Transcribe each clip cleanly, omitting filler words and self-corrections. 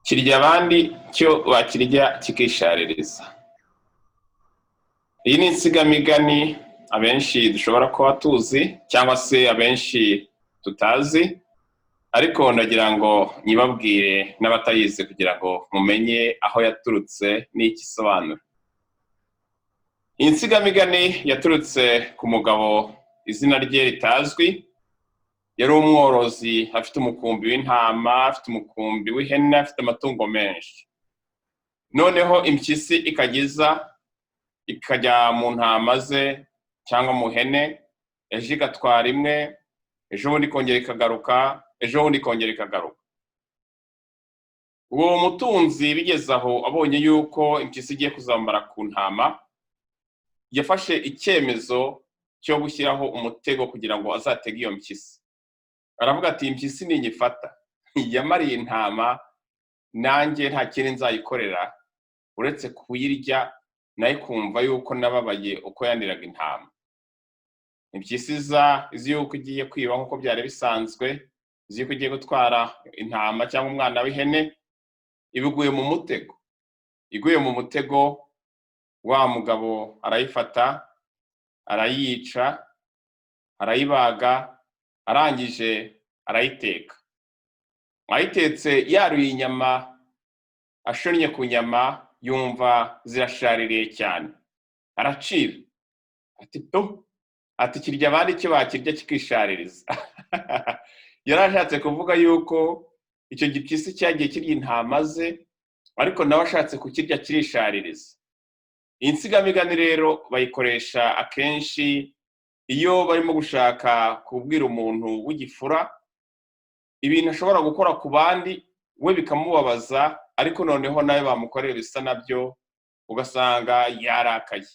kirya abandi cyo bakirya kikishaririza. Iyi ni insigamigani abenshi dushobora kuba tuzi cyangwa se abenshi tutazi, ariko ndagira ngo nyibabwire n'abatayizi kugira ngo mumenye aho yaturutse n'icyo isobanura. Iyi nsigamigani yaturutse ku mugabo izina rye ritazwi, yari umworozi afite umukumbi w'intama, afite umukumbi w'ihene, afite amatungo menshi. Noneho impyisi ikajya mu ntama ze cyangwa mu hene, ejo igatwara imwe, ejo bundi ikongera ikagaruka, ejo bundi ikongera ikagaruka. Uwo mutunzi bigeze aho abonye yuko impyisi igiye kuzambara ku ntama, yafashe icyemezo cyo gushyiraho umutego kugira ngo azatege iyo mpyisi. Aravuga ati impyisi ninyifata yamariye intama, nanjye nta kindi nzayikorera uretse kuyirya, nayo kumva yuko nababaye uko yandiraga intama. Impyisi izi yuko igiye kwiba nk'uko byari bisanzwe, izi yuko igiye gutwara intama cyangwa umwana w'ihene, ibiguye mu mutego. Iguye mu mutego, wa mugabo arayifata, arayica, arayibaga, arangije arayiteka. Ayitetse yaruye inyama, ashonnye ku nyama, yumva zirashaririye cyane, aracira ati kirya abandi icyo bakirya kikishaririza. Yarashatse kuvuga yuko icyo gipyisi cyagiye kirya intama ze, ariko nawe ashatse kukirya kirishaririza. Iyi nsigamigani rero bayikoresha akenshi iyo barimo gushaka kubwira umuntu w'igifura ibintu ashobora gukora ku bandi we bikamubabaza, ariko noneho nawe bamukorera bisa nabyo ugasanga yarakaye.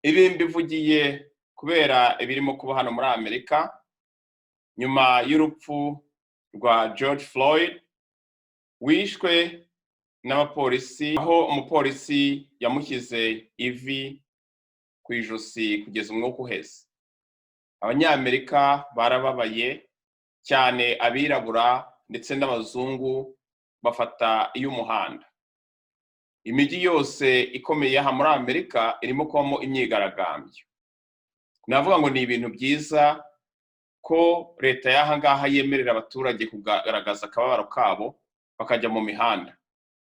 Ibi mbivugiye kubera ibirimo kuba hano muri Amerika nyuma y'urupfu rwa George Floyd wishwe n'abapolisi, aho umupolisi yamushyize ivi ku ijosi kugeza umwuka uheze. Abanyamerika barababaye cyane, abirabura ndetse n'abazungu bafata iy'umuhanda. Imijyi yose ikomeye aha muri Amerika irimo kubamo imyigaragambyo. Navuga ngo ni ibintu byiza ko leta y'aha ngaha yemerera abaturage kugaragaza akababaro kabo bakajya mu mihanda,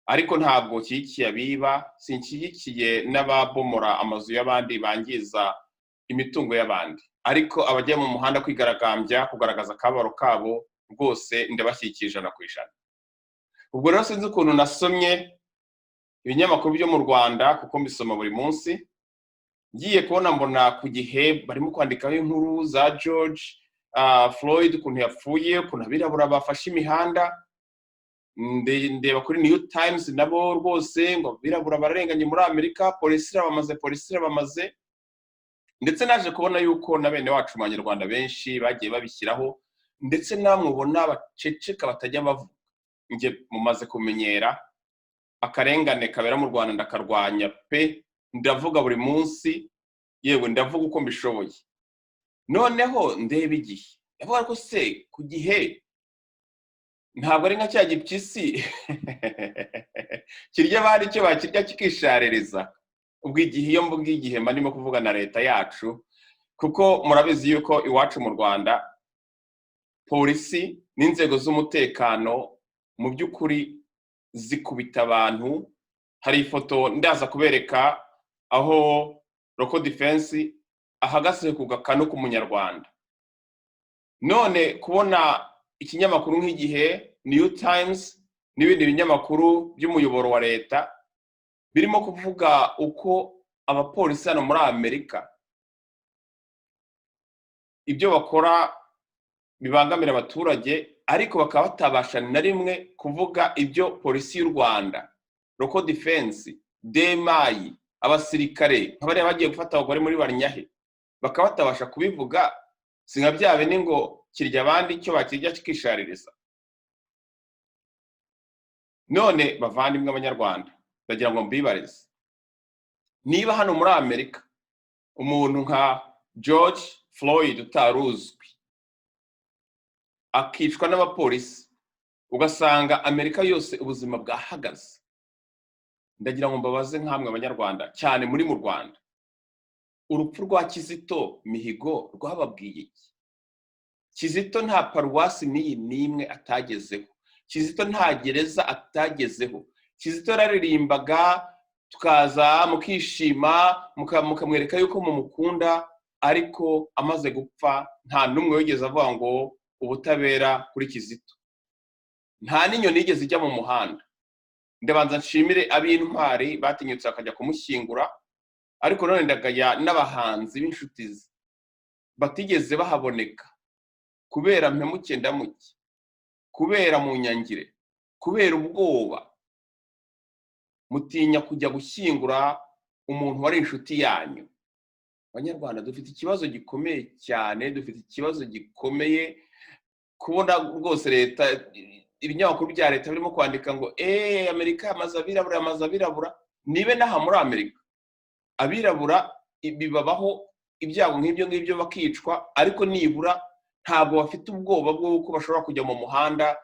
ariko ntabwo nshyigikiye abiba, sinshyigikiye n'ababomora amazu y'abandi bangiza imitungo y'abandi, ariko abajya mu muhanda kwigaragambya kugaragaza akababaro kabo rwose ndabashyigikiye 100%. Ubwo rero sinzi ukuntu nasomye ibinyamakuru byo mu Rwanda kuko mbisoma buri munsi, ngiye kubona mbona ku Gihe barimo kwandikaho inkuru za George Floyd ukuntu yapfuye, ukuntu abirabura bafashe imihanda. Ndeba kuri New Times nabo rwose ngo abirabura bararenganye muri Amerika, polisi irabamaze. Ndetse naje kubona yuko na bene wacu mu Banyarwanda benshi bagiye babishyiraho, ndetse namwe ubona baceceka batajya bavuga. Nge mumaze kumenyera akarengane kabera mu Rwanda ndakarwanya pe, ndavuga buri munsi, yewe ndavuga uko mbishoboye. Noneho ndeba Igihe, yavuga ko se ku Gihe ntabwo ari nka cya gipyisi kirya abandi icyo bakirya kikishaririza. Ubwo Igihe, iyo mvuga Igihe mba ndimo kuvuga na leta yacu, kuko murabizi yuko iwacu mu Rwanda polisi n'inzego z'umutekano mu by'ukuri zikubita abantu. Hari ifoto ndaza kubereka aho Local Defense ahagaze ku gakanu k'umunyarwanda. None kubona ikinyamakuru nk'Igihe, New Times n'ibindi binyamakuru by'umuyoboro wa leta birimo kuvuga uko abapolisi hano muri Amerika ibyo bakora bibangamira abaturage, ariko bakaba batabasha na rimwe kuvuga ibyo polisi y'u Rwanda, Local Defense, DMI, abasirikare nk'abariya bagiye gufata abagore muri Barinyahe bakaba batabasha kubivuga. Singa byabe ni ngo kirya abandi icyo bakirya kikishaririza. None bavandimwe Abanyarwanda, ndagira ngo mbibarize, niba hano muri Amerika umuntu nka George Floyd utaruzwi akicwa n'abapolisi, ugasanga Amerika yose ubuzima bwahagaze. Ndagira ngo mbabaze nk'amwe abanyarwanda cyane muri mu Rwanda, urupfu rwa Kizito Mihigo rwababwiye iki? Kizito nta paruwasi n'iyi n'imwe atagezeho, Kizito nta gereza atagezeho, Kizito yararirimbaga tukaza mukishima mukamwereka yuko mumukunda, ariko amaze gupfa nta numwe wigeze avuga ngo ubutabera kuri Kizito. Nta n'inyoni yigeze ijya mu muhanda. Ndabanza nshimire ab'intwari batinyutse akajya kumushyingura, ariko none ndagaya n'abahanzi b'inshuti ze batigeze bahaboneka kubera mpemuke ndamuke, kubera mu nyangire, kubera ubwoba. Mutinya kujya gushyingura umuntu wari inshuti yanyu. Abanyarwanda dufite ikibazo gikomeye cyane, dufite ikibazo gikomeye kubona rwose leta, ibinyamakuru bya leta birimo kwandika ngo Amerika yamaze abirabura. Nibe naha muri Amerika abirabura bibabaho ibyago nk'ibyo ngibyo bakicwa, ariko nibura ntabwo bafite ubwoba bw'uko bashobora kujya mu muhanda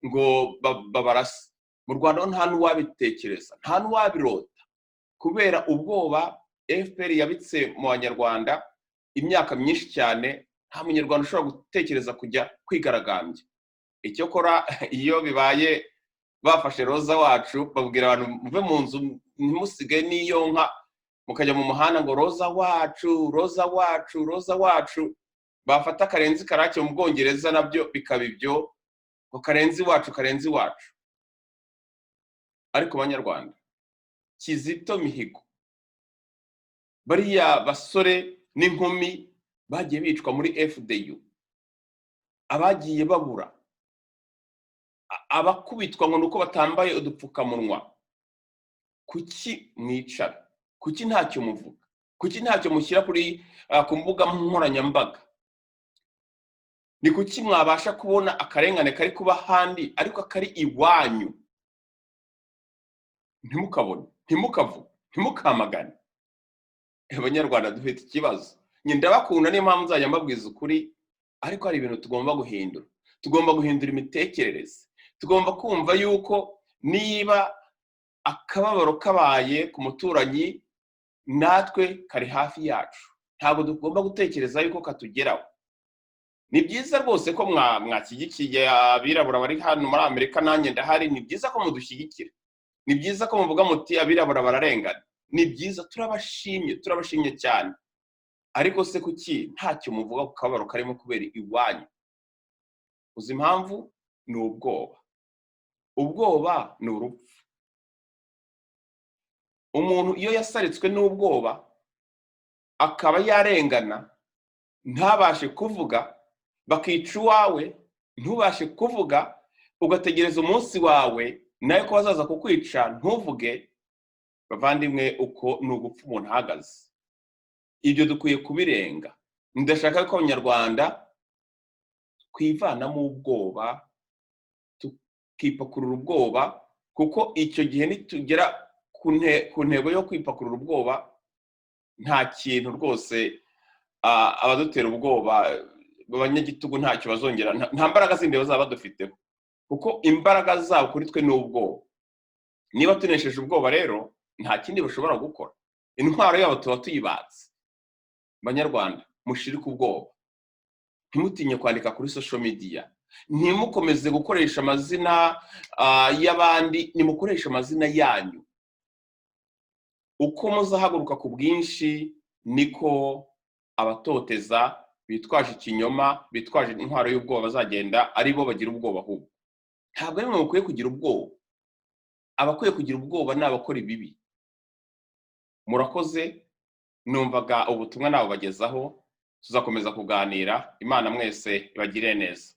ngo babarase. Mu Rwanda nta n'uwabitekereza, nta n'uwabirota, kubera ubwoba FPR yabitse mu banyarwanda imyaka myinshi cyane. Nta munyarwanda ushobora gutekereza kujya kwigaragambya. Icyo kora iyo bibaye bafashe Roza wacu babwira abantu muve mu nzu ntimusige n'iyo nka, mukajya mu muhanda ngo Roza wacu, Roza wacu, Roza wacu. Bafata Karenzi Karake mu Bwongereza nabyo bikaba ibyo ngo Karenzi wacu, Karenzi wacu. Ariko banyarwanda, Kizito Mihigo, bariya basore n'inkumi bagiye bicwa muri FDU, abagiye babura, abakubitwa ngo nuko batambaye udupfukamunwa, kuki mwicara? Kuki ntacyo muvuga? Kuki ntacyo mushyira kuri ku mbuga nkoranyambaga? Ni kuki mwabasha kubona akarengane kari kuba handi ariko akari iwanyu ntimukabone, ntimukavuge, ntimukamagane? Abanyarwanda dufite ikibazo. Ndabakunda niyo mpamvu nzajya mbabwiza ukuri, ariko hari ibintu tugomba guhindura. Tugomba guhindura imitekerereze. Tugomba kumva yuko niba akababaro kabaye ku muturanyi, natwe kari hafi yacu. Ntabwo tugomba gutekereza yuko katugeraho. Ni byiza rwose ko mwashyigikiye abirabura bari hano muri Amerika, nanjye ndahari. Ni byiza ko mudushyigikira. Ni byiza ko muvuga muti abirabura bararengana. Ni byiza, turabashimye cyane. Ariko se kuki ntacyo muvuga ku kabaro karimo kubera iwanyu? Uzi impamvu? Ni ubwoba. Ubwoba ni urupfu. Umuntu iyo yasaritswe n'ubwoba akaba yarengana, ntabashe kuvuga, bakica uwawe, ntubashe kuvuga, ugategereza umunsi wawe nayo ko bazaza kukwica ntuvuge, bavandimwe, uko ni ugupfa umuntu ahagaze. Ibyo dukwiye kubirenga. Ndashaka ko abanyarwanda twivanamo ubwoba, tukipakurura ubwoba, kuko icyo gihe nitugera ku ntego yo kwipakurura ubwoba, nta kintu rwose abadutera ubwoba b'abanyagitugu ntacyo bazongera, nta mbaraga zindi bazaba badufiteho, kuko imbaraga zabo kuri twe ni ubwoba. Niba tunesheje ubwoba rero nta kindi bashobora gukora. Intwaro yabo tuba tuyibatse. Banyarwanda, mushirike ubwoba. Ntimutinye kwandika kuri social media. Ntimukomeze gukoresha amazina y'abandi, nimukoresha amazina yanyu. Uko muzahaguruka ku bwinshi niko abatoteza bitwaje ikinyoma, bitwaje intwaro y'ubwoba bazagenda ari bo bagira ubwoba ahubwo. Ntabwo ari mwe mukwiye kugira ubwoba. Abakwiye kugira ubwoba ni abakora ibibi. Murakoze, numvaga ubutumwa nabo bagezaho, tuzakomeza kuganira. Imana mwese ibagire neza.